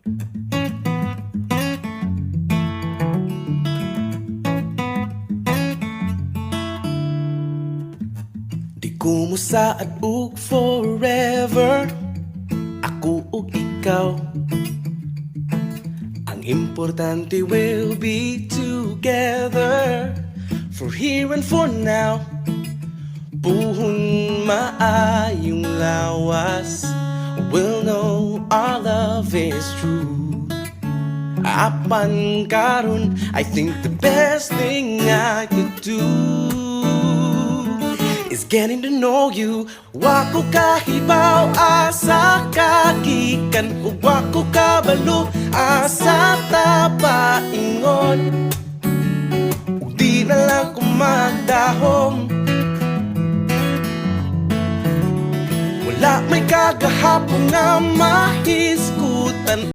Di kumusa at ug forever, ako ug ikaw. Ang importante we'll be together, for here and for now. Puhon maayong lawas, we'll know our love is true. Apan karon, I think the best thing I could do is getting to know you. Wako kahibaw asa kagikan, ug wako kabalo asa tapaingon. Ug di na lang ko magdahom, wala may kagahapon nga mahisgutan.